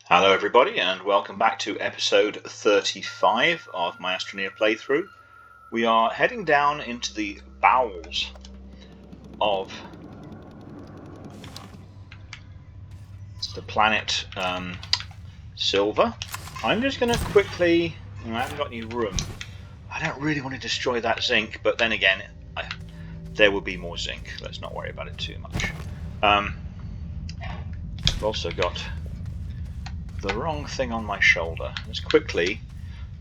Hello everybody and welcome back to episode 35 of my Astroneer playthrough. We are heading down into the bowels of the planet Silver. I'm just going to quickly... I haven't got any room. I don't really want to destroy that zinc, but then again, there will be more zinc. Let's not worry about it too much. I've also got the wrong thing on my shoulder. Let's quickly...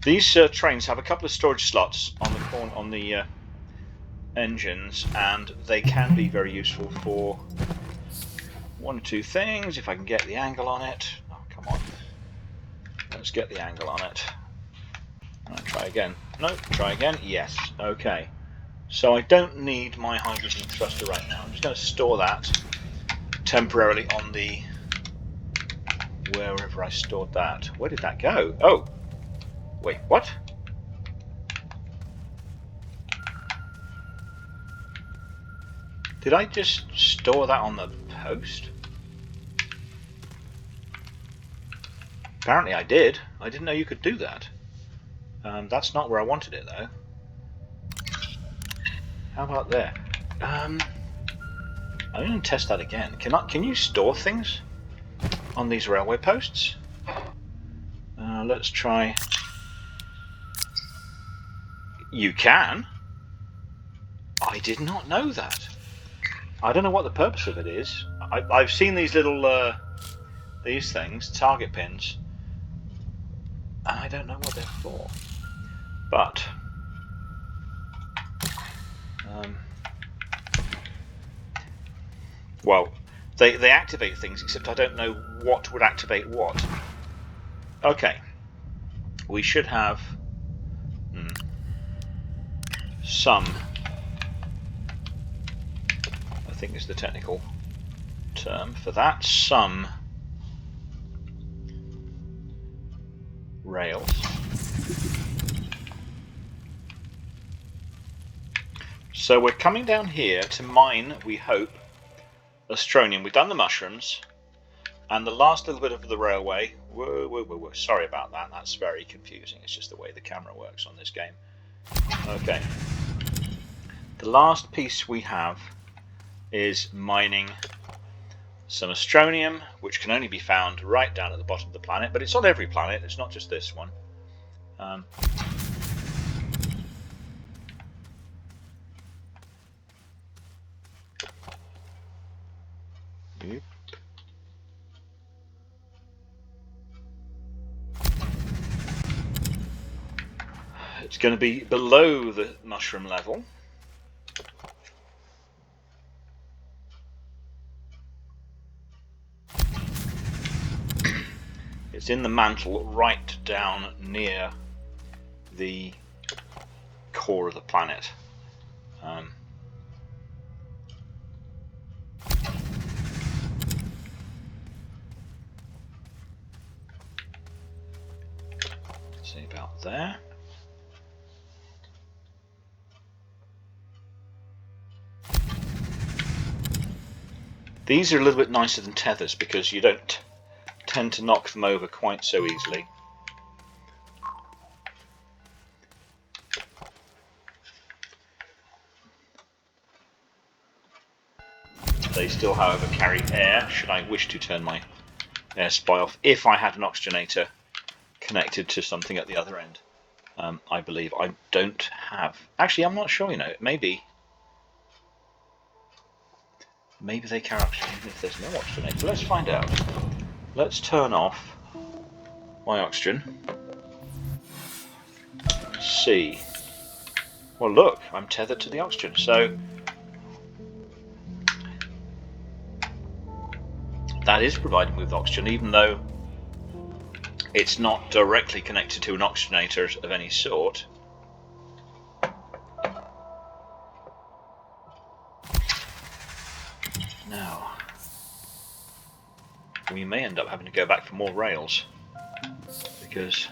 These trains have a couple of storage slots on the engines, and they can be very useful for one or two things. If I can get the angle on it. Oh, come on. Let's get the angle on it. Try again. No, try again. Yes. Okay. So I don't need my hydrogen thruster right now. I'm just going to store that temporarily on the... wherever I stored that. Where did that go? Oh! Wait, what? Did I just store that on the post? Apparently I did. I didn't know you could do that. That's not where I wanted it though. How about there? I'm going to test that again. Can you store things on these railway posts? Let's try. You can? I did not know that. I don't know what the purpose of it is. I've seen these little these things, target pins, and I don't know what they're for. But well, they activate things, except I don't know what would activate what. Okay, we should have some, I think is the technical term for that, some rails. So we're coming down here to mine, we hope, Astroneer. We've done the mushrooms and the last little bit of the railway. Whoa. Sorry about that, that's very confusing. It's just the way the camera works on this game. Okay. The last piece we have is mining some astronium, which can only be found right down at the bottom of the planet, but it's on every planet, it's not just this one. It's going to be below the mushroom level. It's in the mantle right down near the core of the planet. See about there. These are a little bit nicer than tethers because you don't tend to knock them over quite so easily. They still, however, carry air should I wish to turn my air supply off, if I had an oxygenator connected to something at the other end. I believe I don't have. Actually, I'm not sure, you know, maybe they carry oxygen even if there's no oxygenator. Let's find out. Let's turn off my oxygen. See. Well, look, I'm tethered to the oxygen, so that is providing me with oxygen, even though it's not directly connected to an oxygenator of any sort. Now, we may end up having to go back for more rails, because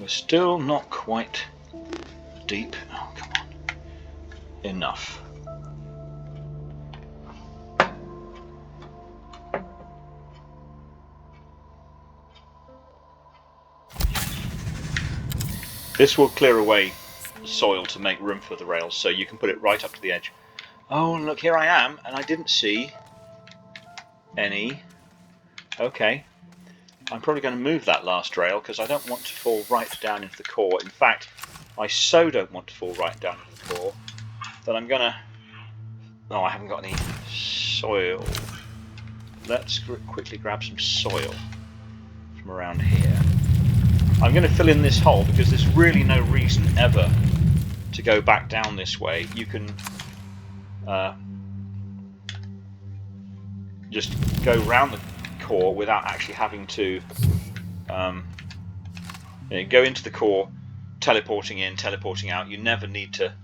we're still not quite deep. Oh, come on. Enough. This will clear away soil to make room for the rails, so you can put it right up to the edge. Oh, look, here I am, and I didn't see any. Okay, I'm probably going to move that last rail because I don't want to fall right down into the core. In fact, I so don't want to fall right down into the core that I'm going to... Oh, I haven't got any soil. Let's quickly grab some soil from around here. I'm going to fill in this hole because there's really no reason ever to go back down this way. You can just go round the core without actually having to go into the core, teleporting in, teleporting out. You never need to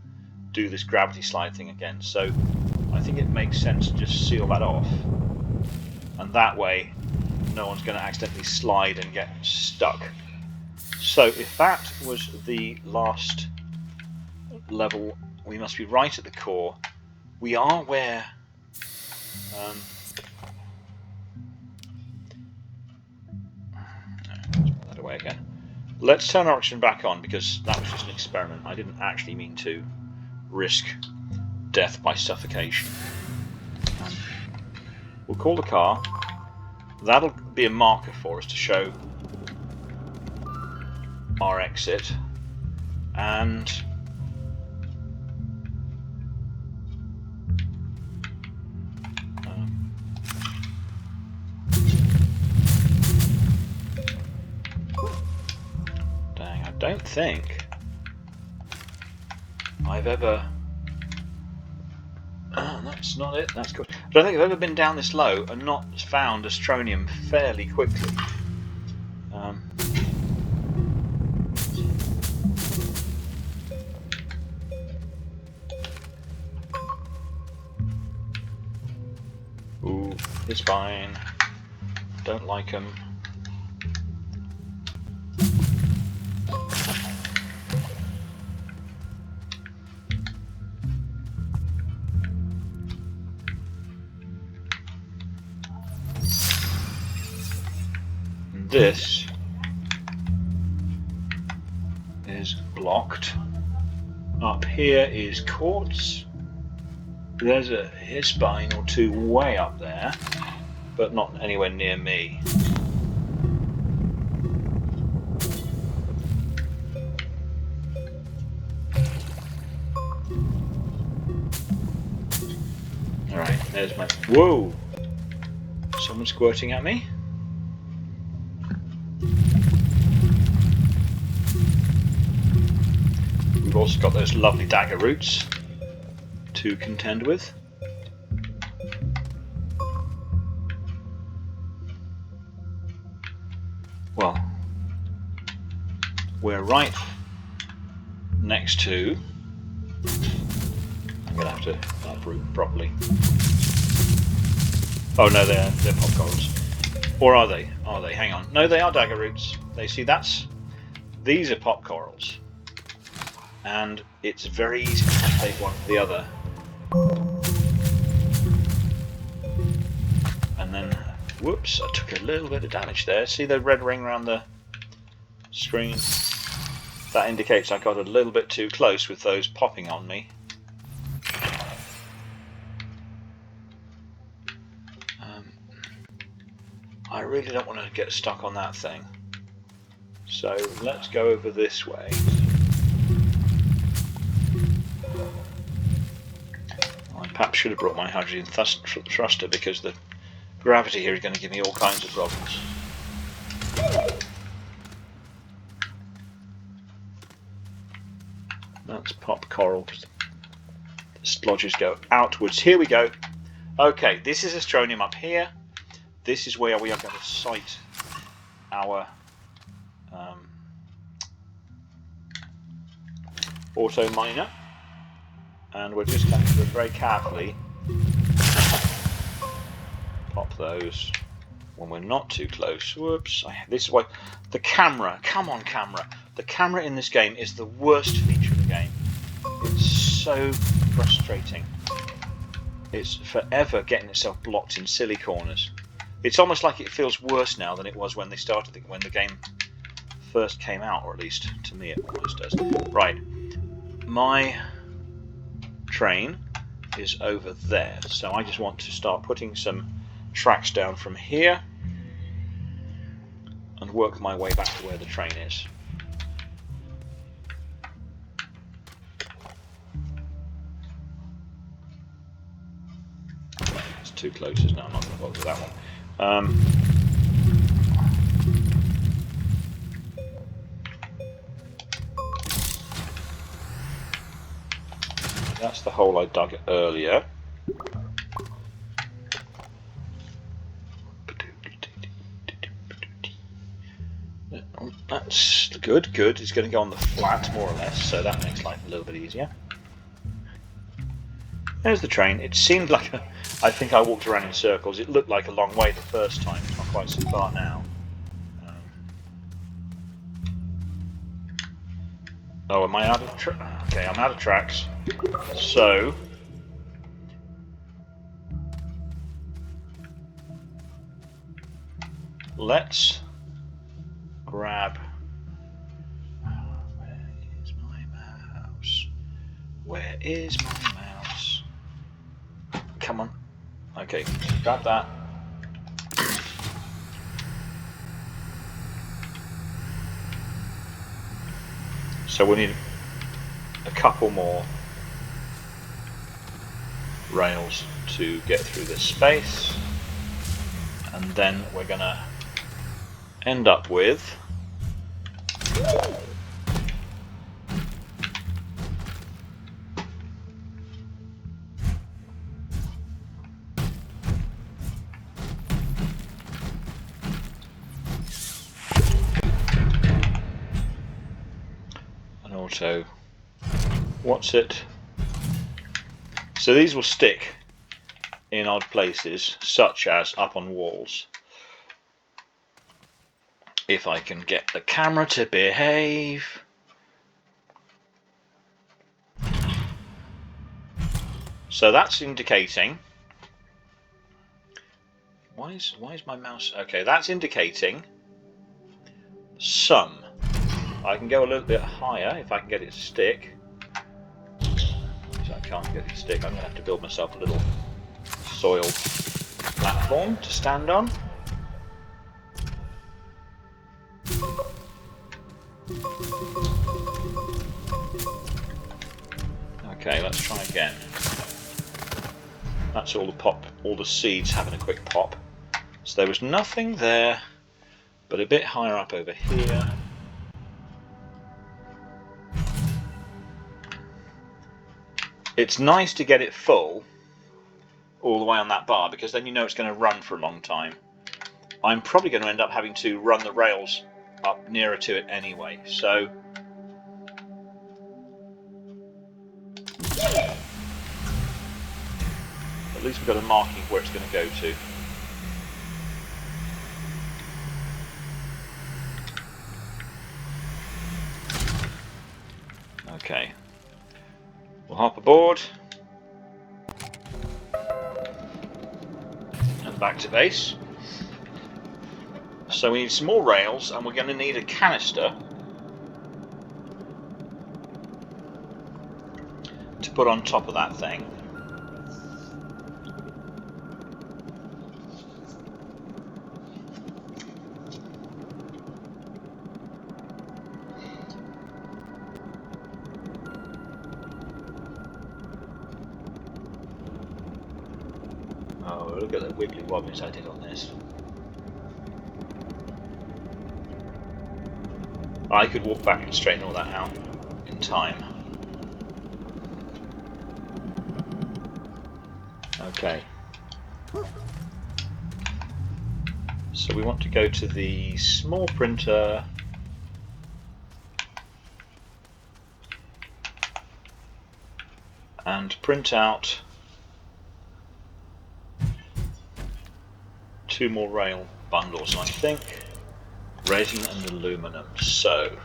do this gravity slide thing again. So I think it makes sense to just seal that off, and that way no one's going to accidentally slide and get stuck. So if that was the last level, we must be right at the core. We are where let's put that away again. Let's turn our oxygen back on because that was just an experiment. I didn't actually mean to risk death by suffocation. We'll call the car. That'll be a marker for us to show our exit, and dang, I don't think I've ever... that's not it, that's good. I don't think I've ever been down this low and not found Astronium fairly quickly. Ooh, it's fine. Don't like them. This is blocked. Up here is quartz. There's a spine or two way up there, but not anywhere near me. Alright, there's my... Whoa! Someone's squirting at me? We've also got those lovely dagger roots to contend with. Well, we're right next to... I'm going to have to uproot properly. Oh no, they're pop corals. Or are they? Are they? Hang on. No, they are dagger roots. They see that's... These are pop corals. And it's very easy to take one for the other. And then, whoops, I took a little bit of damage there. See the red ring around the screen? That indicates I got a little bit too close with those popping on me. I really don't want to get stuck on that thing. So let's go over this way. I perhaps should have brought my hydrogen thruster because the gravity here is going to give me all kinds of problems. That's pop coral because the splodges go outwards. Here we go. Okay, this is Astronium up here. This is where we are going to site our auto miner, and we're just going to very carefully pop those when we're not too close. Whoops! This is why the camera. Come on, camera! The camera in this game is the worst feature of the game. It's so frustrating. It's forever getting itself blocked in silly corners. It's almost like it feels worse now than it was when they started when the game first came out, or at least to me it always does. Right, my train is over there, so I just want to start putting some tracks down from here and work my way back to where the train is. It's too close, isn't it? I'm not going to bother with that one. That's the hole I dug earlier. That's good, good. It's going to go on the flat, more or less, so that makes life a little bit easier. There's the train. It seemed like I think I walked around in circles. It looked like a long way the first time. It's not quite so far now. Oh, am I out of okay, I'm out of tracks. So let's grab. Where is my mouse? Where is my mouse? Come on. Okay, grab that. So we need a couple more rails to get through this space, and then we're going to end up with auto, what's it? So these will stick in odd places, such as up on walls. If I can get the camera to behave. So that's indicating. Why is my mouse? Okay, that's indicating some. I can go a little bit higher if I can get it to stick. So I can't get it to stick. I'm going to have to build myself a little soil platform to stand on. Okay, let's try again. That's all the pop, all the seeds having a quick pop. So there was nothing there, but a bit higher up over here. It's nice to get it full all the way on that bar, because then you know it's going to run for a long time. I'm probably going to end up having to run the rails up nearer to it anyway, so at least we've got a marking where it's going to go to. Okay. We'll hop aboard and back to base. So we need some more rails, and we're going to need a canister to put on top of that thing. Oh, look at the wibbly wobbles I did on this. I could walk back and straighten all that out in time. Okay. So we want to go to the small printer. And print out 2 more rail bundles, I think. Resin and aluminum. So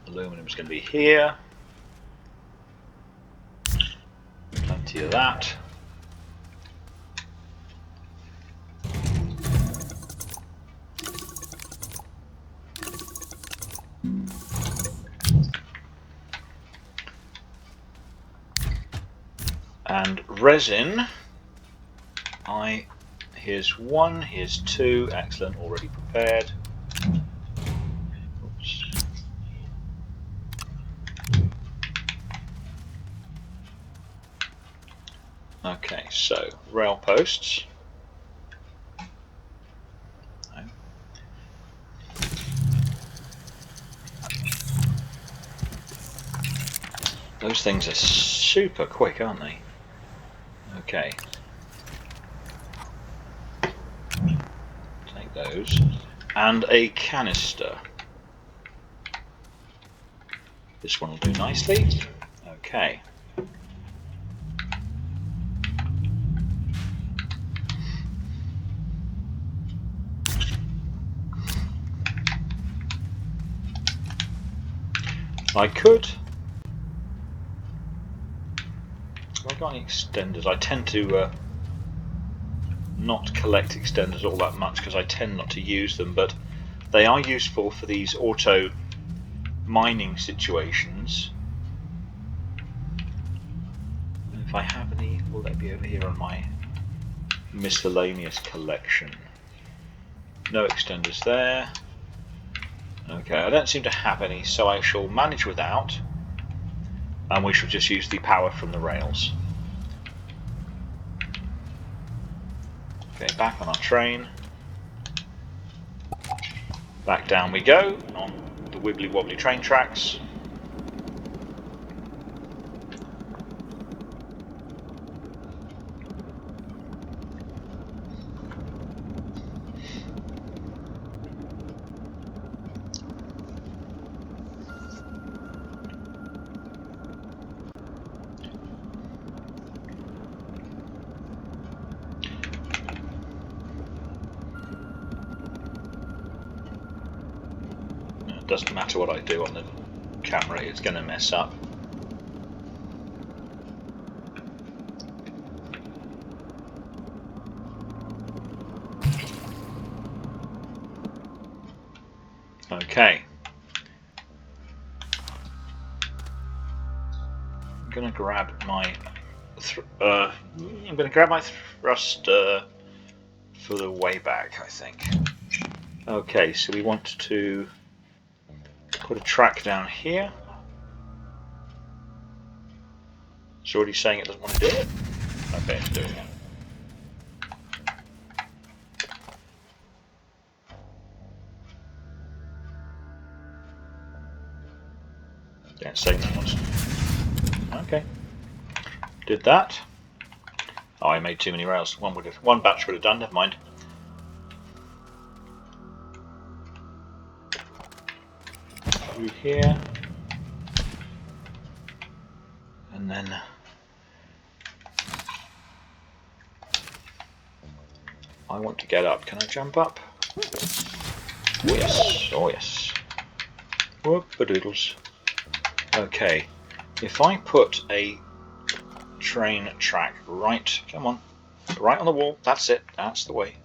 aluminum is going to be here. Plenty of that. And resin, here's 1, here's 2, excellent, already prepared. Oops. Okay, so rail posts. No. Those things are super quick, aren't they? Okay. Take those. And a canister. This one will do nicely. Okay. I could. Have I got any extenders? I tend to not collect extenders all that much because I tend not to use them, but they are useful for these auto mining situations. And if I have any, will they be over here on my miscellaneous collection? No extenders there. Okay, I don't seem to have any, so I shall manage without, and we shall just use the power from the rails. Okay, back on our train. Back down we go on the wibbly wobbly train tracks. Doesn't matter what I do on the camera, it's going to mess up. Okay. I'm going to grab my thruster for the way back, I think. Okay, so we want to put a track down here. It's already saying it doesn't want to do it. Okay, it's doing it. Yeah, it's saying that once. Okay. Did that. Oh, I made too many rails. One batch would have done, never mind. Through here, and then I want to get up. Can I jump up? Oh yes, oh yes. Whoop-a-doodles. Okay, if I put a train track right, come on, right on the wall, that's it, that's the way.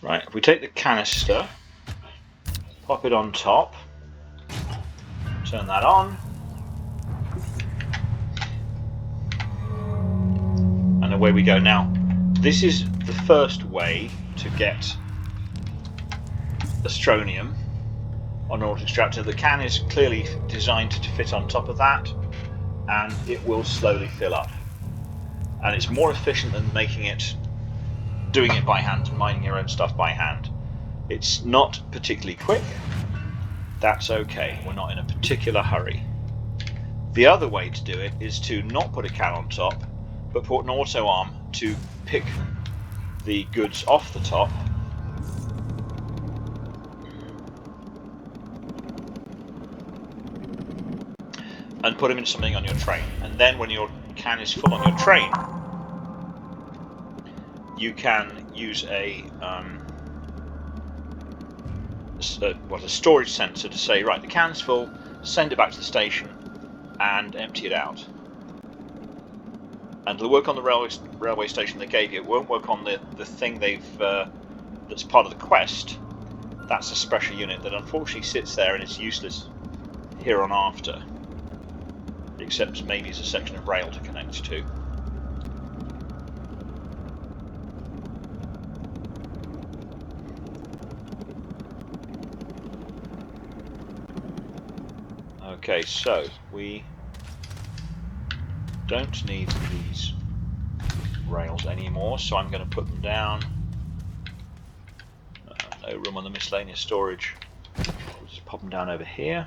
Right, if we take the canister, pop it on top, turn that on, and away we go. Now, this is the first way to get Astroneer on an Auto-Extractor. The can is clearly designed to fit on top of that, and it will slowly fill up. And it's more efficient than doing it by hand and mining your own stuff by hand. It's not particularly quick. That's okay, we're not in a particular hurry. The other way to do it is to not put a can on top, but put an auto arm to pick the goods off the top. and put them in something on your train. And then when your can is full on your train, you can use a storage sensor to say, right, the can's full, send it back to the station and empty it out. And it'll work on the railway station they gave you. It won't work on the thing that's part of the quest. That's a special unit that unfortunately sits there and is useless here on after, except maybe as a section of rail to connect to. Okay, so we don't need these rails anymore, so I'm going to put them down. No room on the miscellaneous storage. We'll just pop them down over here.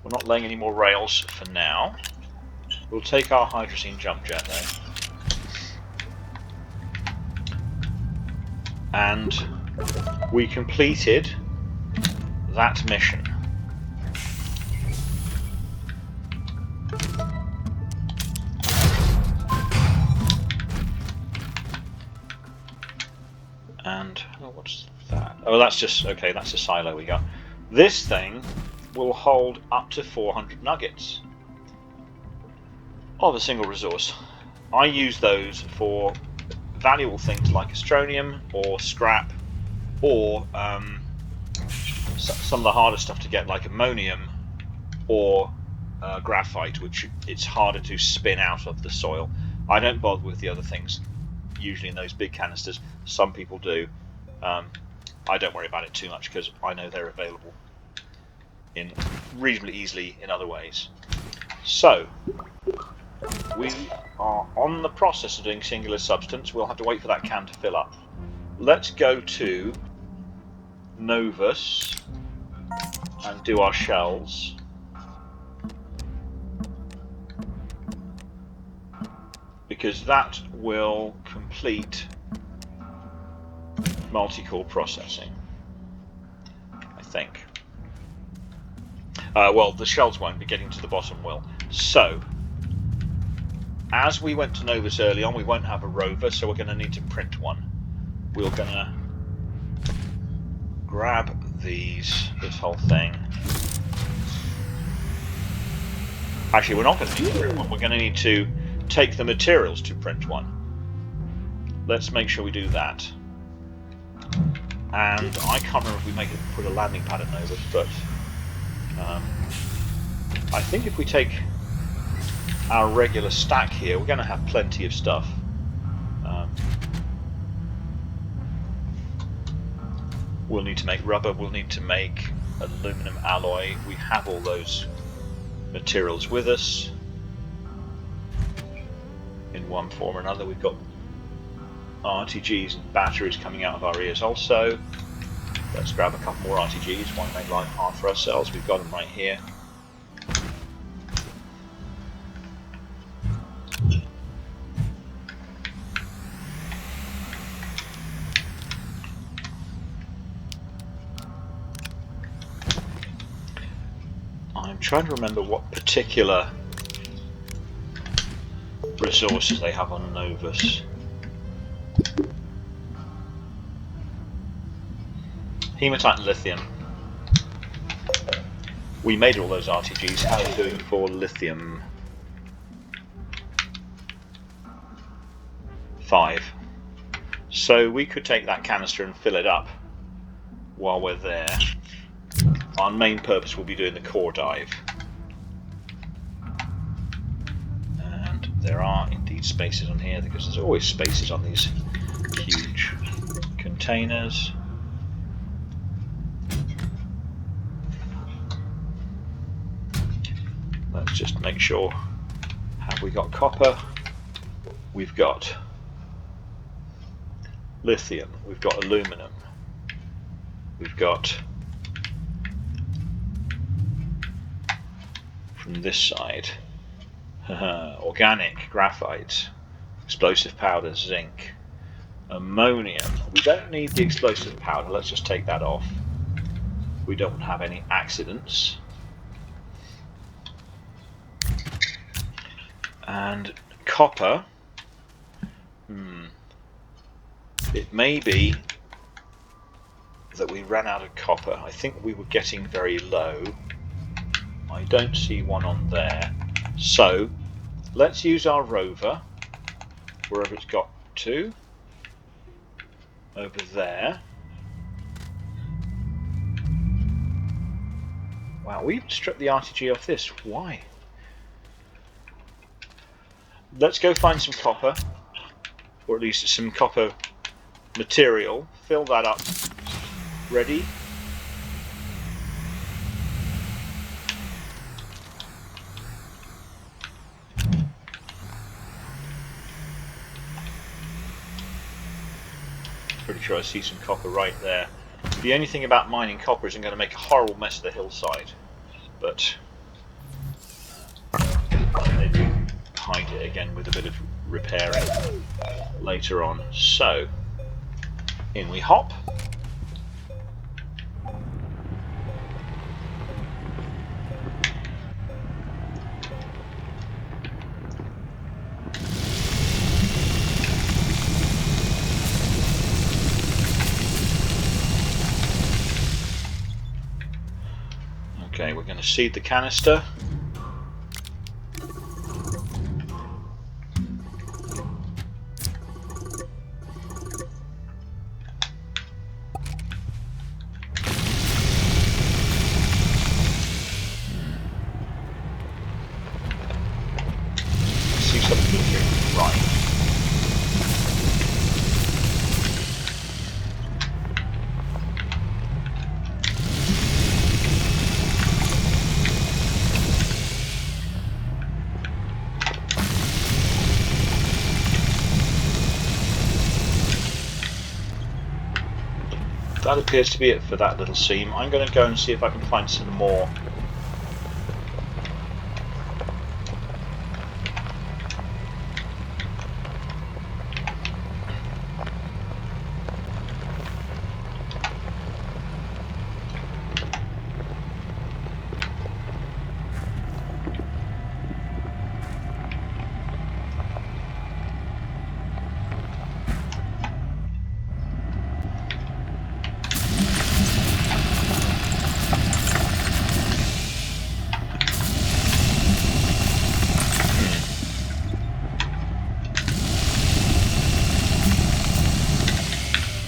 We're not laying any more rails for now. We'll take our hydrazine jump jet though. And we completed that mission. And oh, what's that? Oh, that's just okay. That's a silo we got. This thing will hold up to 400 nuggets of a single resource. I use those for valuable things like astronium or scrap, or some of the harder stuff to get, like ammonium or graphite, which it's harder to spin out of the soil. I don't bother with the other things usually in those big canisters. Some people do. I don't worry about it too much because I know they're available in reasonably easily in other ways. So we are on the process of doing singular substance. We'll have to wait for that can to fill up. Let's go to Novus and do our shells. Because that will complete multi-core processing, I think. Well, the shells won't, but getting to the bottom will. So, as we went to Novus early on, we won't have a rover, so we're going to need to print one. We're going to grab this whole thing. Actually, we're not going to need to print one. We're going to need to take the materials to print one. Let's make sure we do that. And I can't remember if we put a landing pad at Novus, but I think if we take our regular stack here, we're going to have plenty of stuff. We'll need to make rubber, we'll need to make aluminum alloy. We have all those materials with us in one form or another. We've got RTGs and batteries coming out of our ears also. Let's grab a couple more RTGs, why make life hard for ourselves? We've got them right here. I'm trying to remember what particular resources they have on Novus. Hematite and lithium. We made all those RTGs. How are we doing for lithium? 5. So we could take that canister and fill it up while we're there. Our main purpose will be doing the core dive. And there are indeed spaces on here, because there's always spaces on these huge containers. Let's just make sure. Have we got copper? We've got lithium. We've got aluminum. We've got, from this side, organic graphite, explosive powder, zinc, ammonium. We don't need the explosive powder. Let's just take that off. We don't have any accidents. And copper. It may be that we ran out of copper. I think we were getting very low. I don't see one on there. So let's use our rover, wherever it's got to, over there. Wow, we even stripped the RTG off this. Why? Let's go find some copper, or at least some copper material. Fill that up. Ready? Pretty sure I see some copper right there. The only thing about mining copper is I'm going to make a horrible mess of the hillside, but maybe hide it again with a bit of repairing later on. So in we hop. Okay, we're going to seed the canister. See something here, right. That appears to be it for that little seam. I'm going to go and see if I can find some more.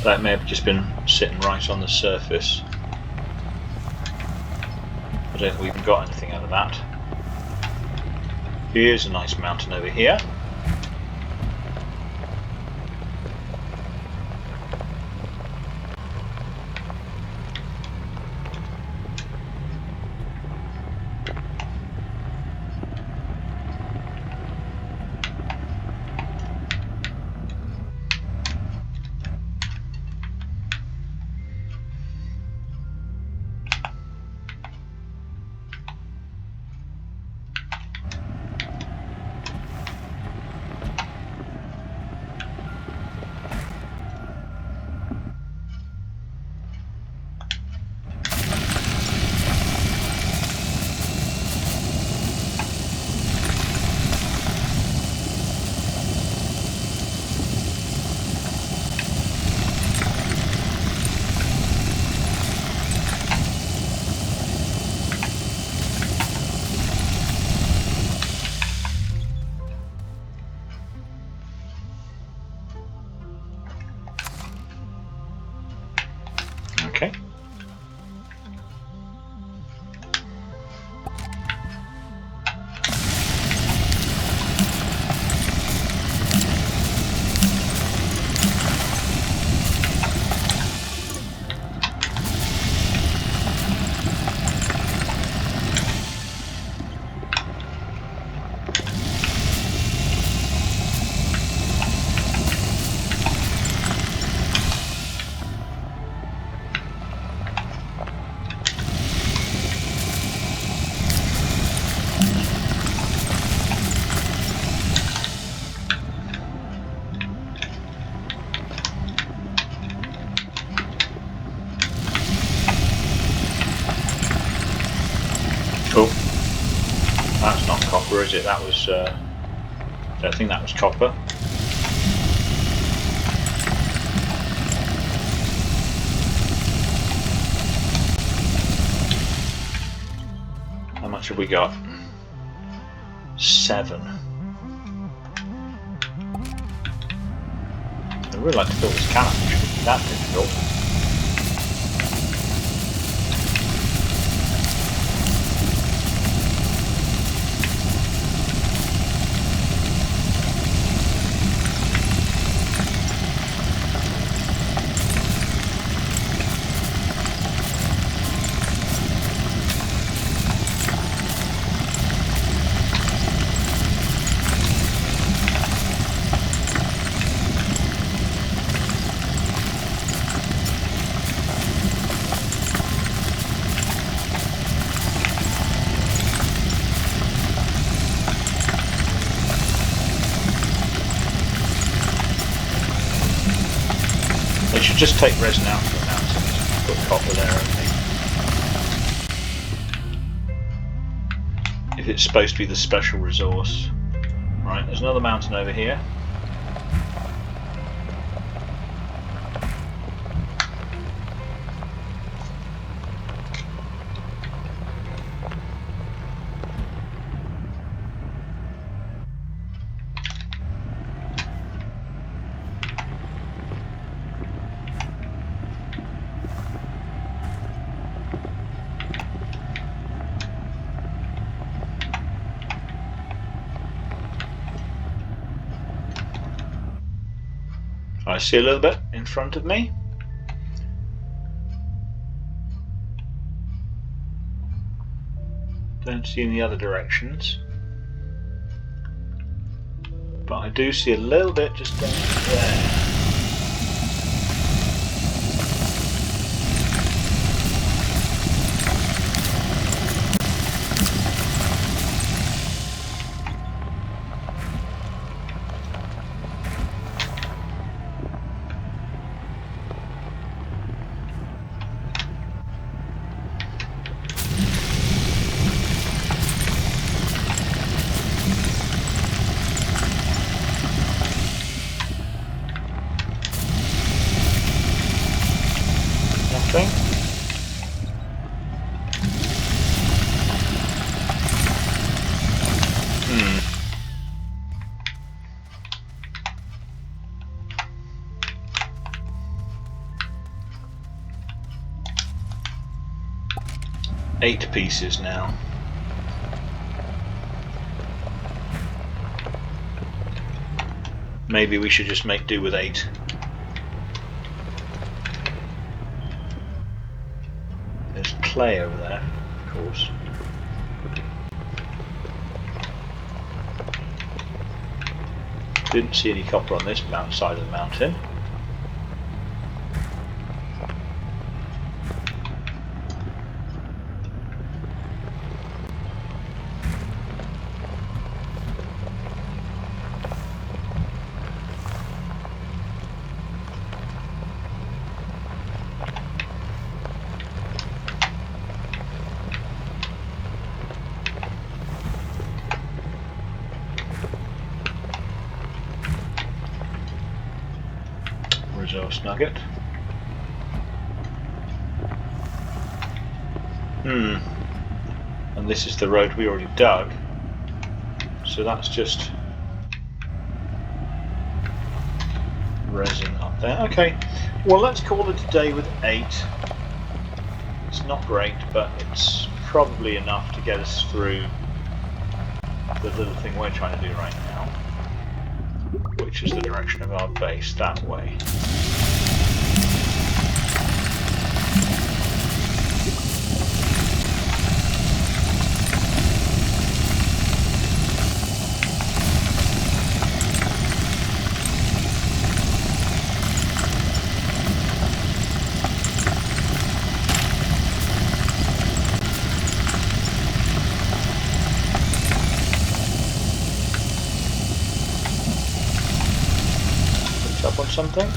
That may have just been sitting right on the surface. I don't think we even got anything out of that. Here's a nice mountain over here. Okay. Oh, that's not copper, is it? That was So I think that was copper. How much have we got? 7. I'd really like to build this cannon, which wouldn't be that difficult. They should just take resin out for the mountains, put copper there only. If it's supposed to be the special resource. Right, there's another mountain over here. I see a little bit in front of me. Don't see in the other directions. But I do see a little bit just down there. 8 pieces now. Maybe we should just make do with 8. There's clay over there, of course. Didn't see any copper on this side of the mountain. Resource nugget. And this is the road we already dug. So that's just resin up there. Okay, well let's call it a day with 8. It's not great, but it's probably enough to get us through the little thing we're trying to do right now, which is the direction of our base that way. Up on something.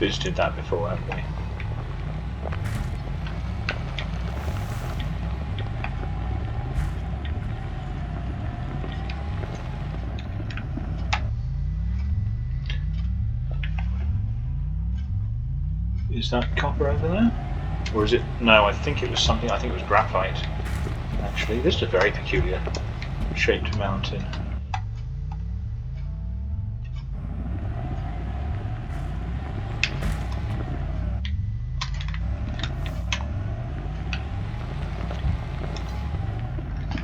visited that before, haven't we? Is that copper over there? Or is it... No, I think it was something... I think it was graphite. Actually, this is a very peculiar shaped mountain.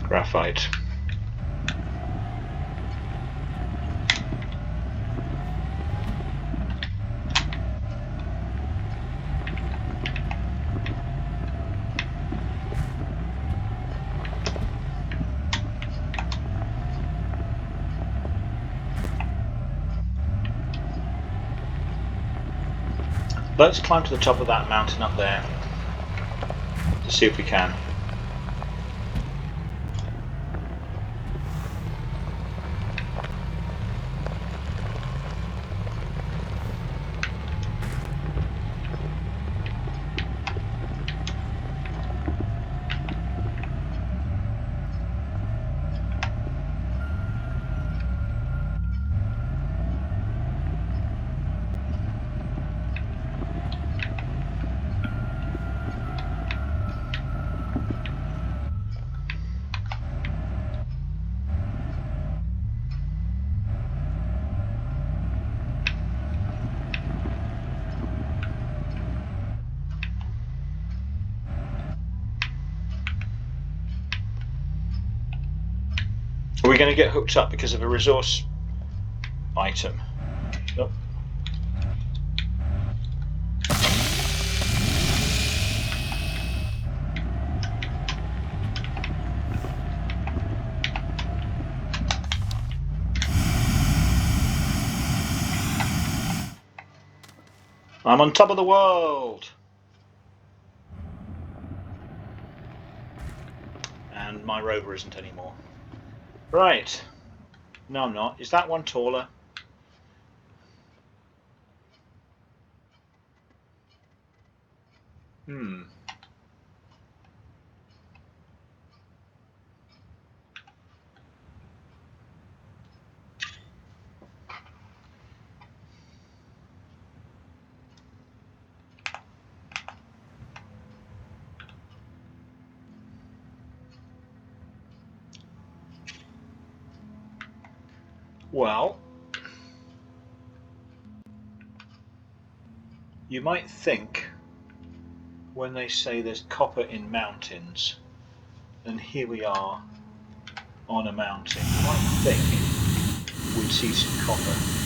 Graphite. Let's climb to the top of that mountain up there to see if we can. Are we going to get hooked up because of a resource item? Nope. I'm on top of the world! And my rover isn't anymore. Right. No, I'm not. Is that one taller? Well, you might think when they say there's copper in mountains, and here we are on a mountain, you might think we'd see some copper.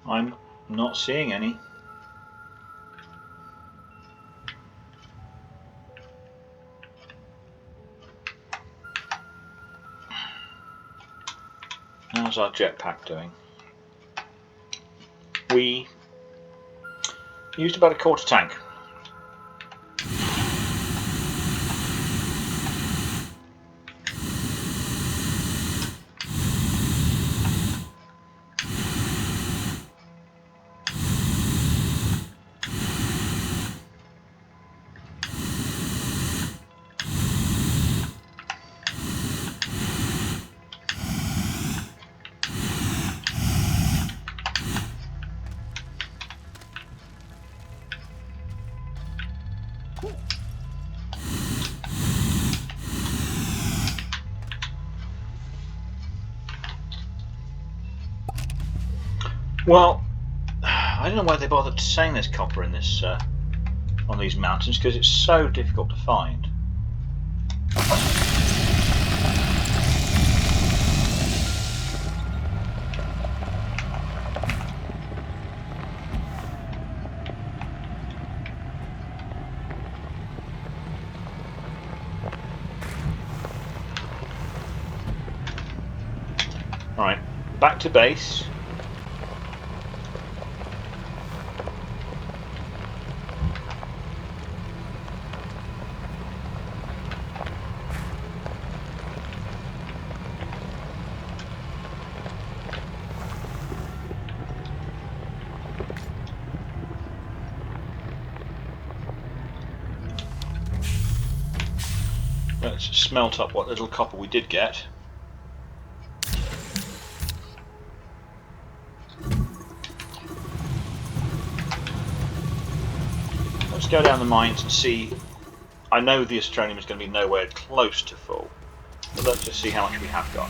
I'm not seeing any. How's our jetpack doing? We used about a quarter tank. Well, I don't know why they bothered saying there's copper in this on these mountains, because it's so difficult to find. Right, back to base. Let's smelt up what little copper we did get. Let's go down the mines and see. I know the Astroneer is going to be nowhere close to full, but let's just see how much we have got.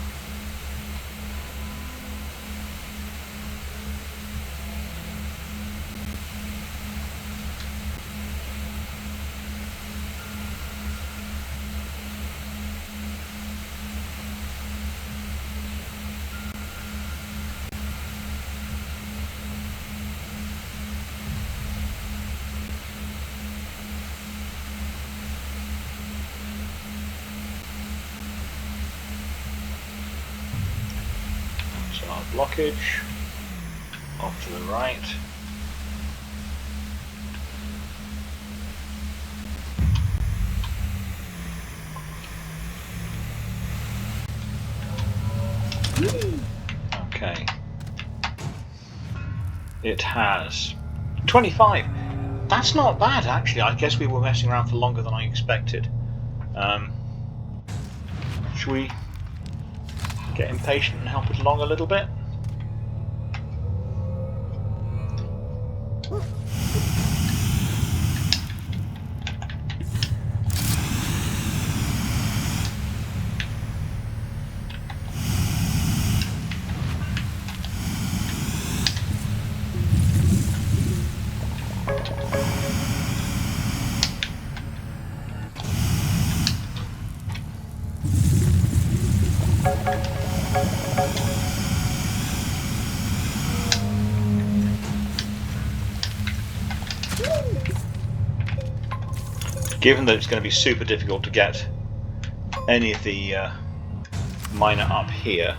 Our blockage off to the right. Okay. It has 25. That's not bad actually. I guess we were messing around for longer than I expected. Should we get impatient and help it along a little bit? Given that it's going to be super difficult to get any of the miner up here,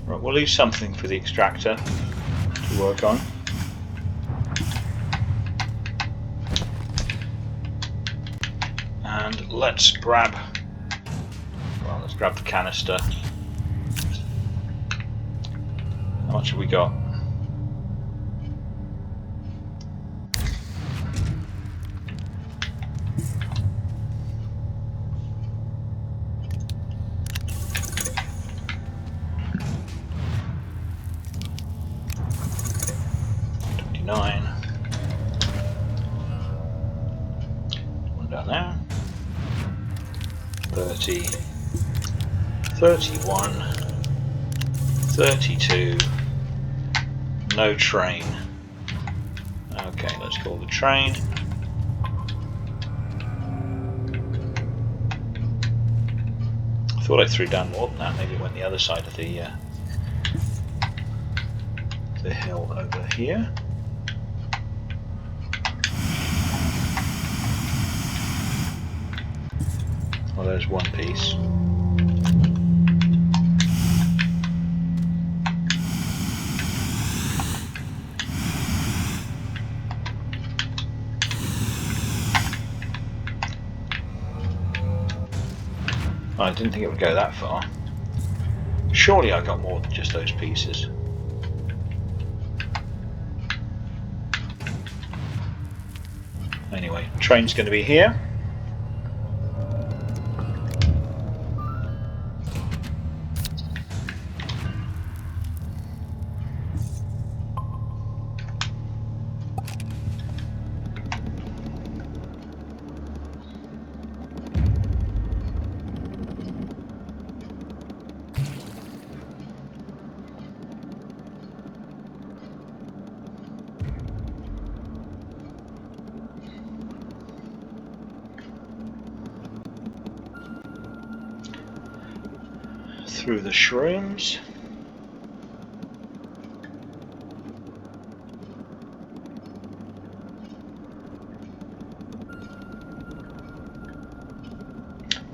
right, we'll leave something for the extractor to work on. And let's grab the canister. How much have we got? One down there. 30, 31, 32, no train. Okay, let's call the train. I thought I threw down more than that, maybe it went the other side of the hill over here. Well, there's one piece. I didn't think it would go that far. Surely I got more than just those pieces. Anyway, train's going to be here. Through the shrooms.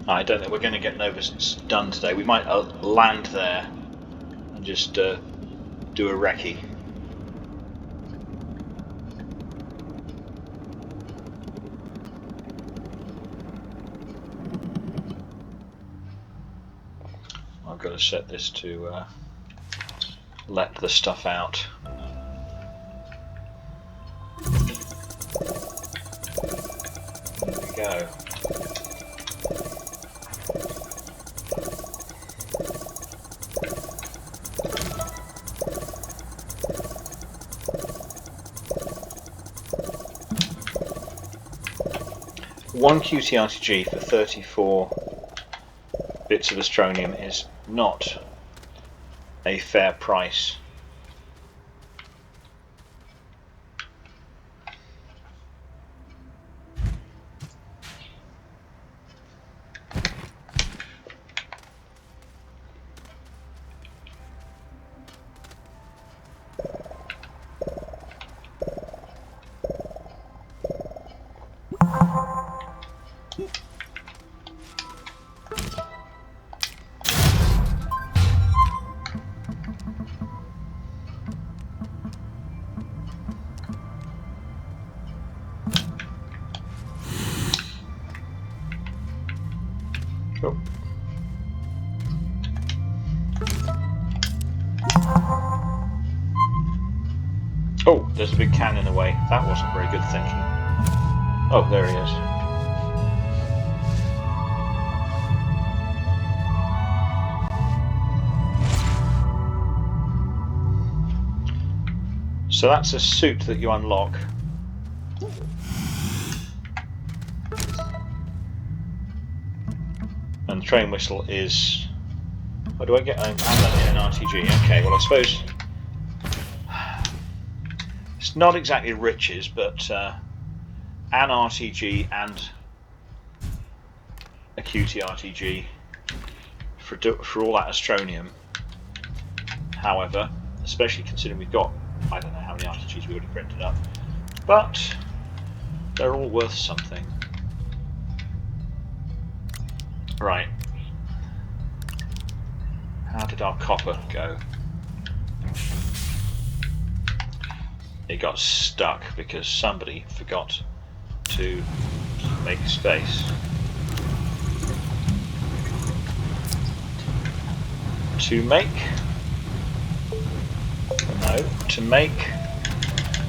I don't think we're going to get Novus done today. We might land there and just do a recce. I've got to set this to let the stuff out. There we go. One QTRTG for 34 bits of Astroneer is not a fair price. Oh, there's a big can in the way. That wasn't very good thinking. Oh, there he is. So that's a suit that you unlock. And the train whistle is... How do I get an RTG? Okay, well I suppose... It's not exactly riches, but an RTG and a QT-RTG for all that Astroneer. However, especially considering we've got, I don't know how many RTGs we already printed up, but they're all worth something. Right. How did our copper go? It got stuck because somebody forgot to make space. To make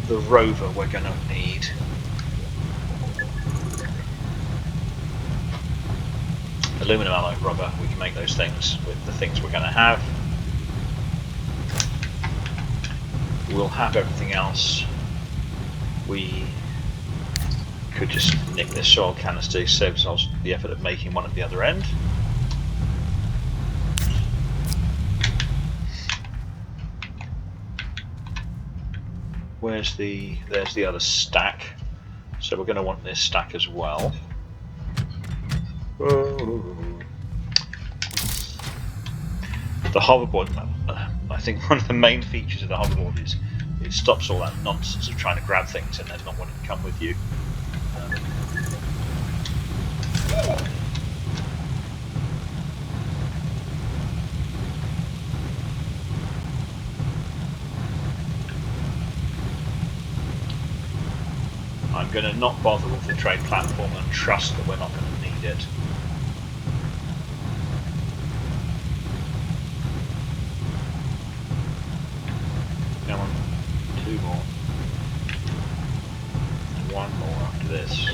the rover we're going to need aluminum alloy rubber. We can make those things with the things we're going to have. We'll have everything else. We could just nick this soil canister, save ourselves the effort of making one at the other end. There's the other stack. So we're going to want this stack as well. The hoverboard, I think one of the main features of the hoverboard is it stops all that nonsense of trying to grab things and then not wanting to come with you. I'm going to not bother with the trade platform and trust that we're not going to need it. Come on, 2 more. 1 more after this.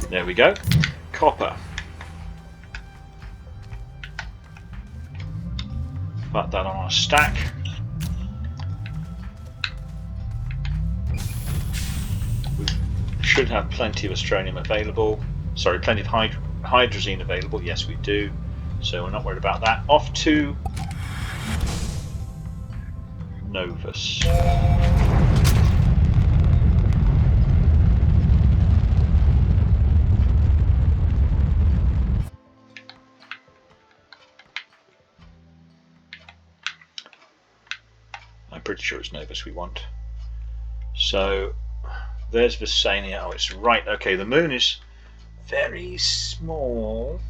There we go. Copper. Put that on our stack. We should have plenty of Astroneer available. Sorry, plenty of hydrazine available. Yes, we do. So we're not worried about that. Off to Novus. I'm pretty sure it's Novus we want. So there's Visania. Oh, it's right. Okay, the moon is very small.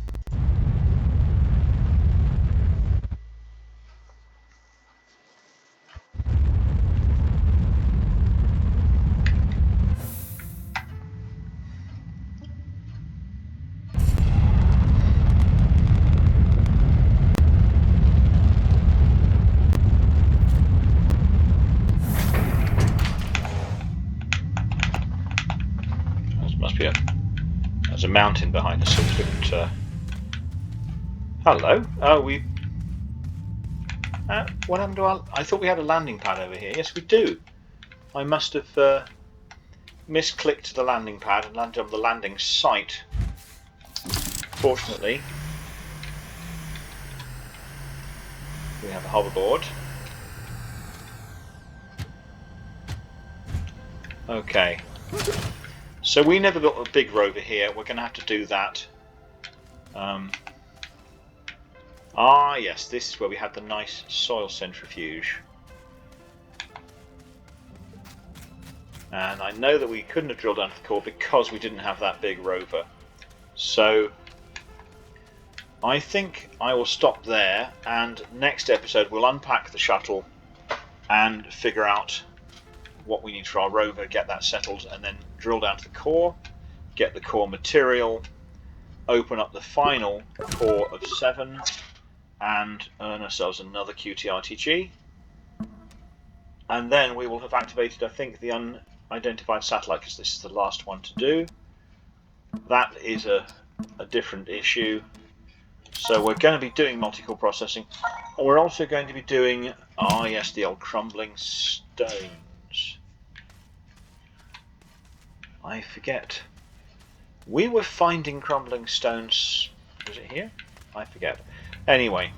There's a mountain behind us, so it's a bit. Hello. Oh, we. What happened to our? I thought we had a landing pad over here. Yes, we do. I must have misclicked the landing pad and landed on the landing site. Fortunately, we have a hoverboard. Okay. So we never built a big rover here. We're going to have to do that. Yes, this is where we had the nice soil centrifuge. And I know that we couldn't have drilled down to the core because we didn't have that big rover. So I think I will stop there, and next episode we'll unpack the shuttle and figure out what we need for our rover, get that settled, and then drill down to the core, get the core material, open up the final core of 7, and earn ourselves another QTRTG. And then we will have activated, I think, the unidentified satellite, because this is the last one to do. That is a different issue. So we're going to be doing multi-core processing. And we're also going to be doing, yes, the old crumbling stones. I forget. We were finding crumbling stones. Was it here? I forget. Anyway,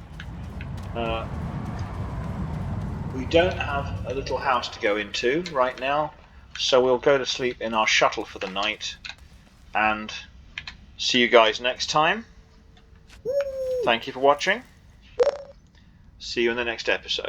we don't have a little house to go into right now, so we'll go to sleep in our shuttle for the night, and see you guys next time. Thank you for watching. See you in the next episode.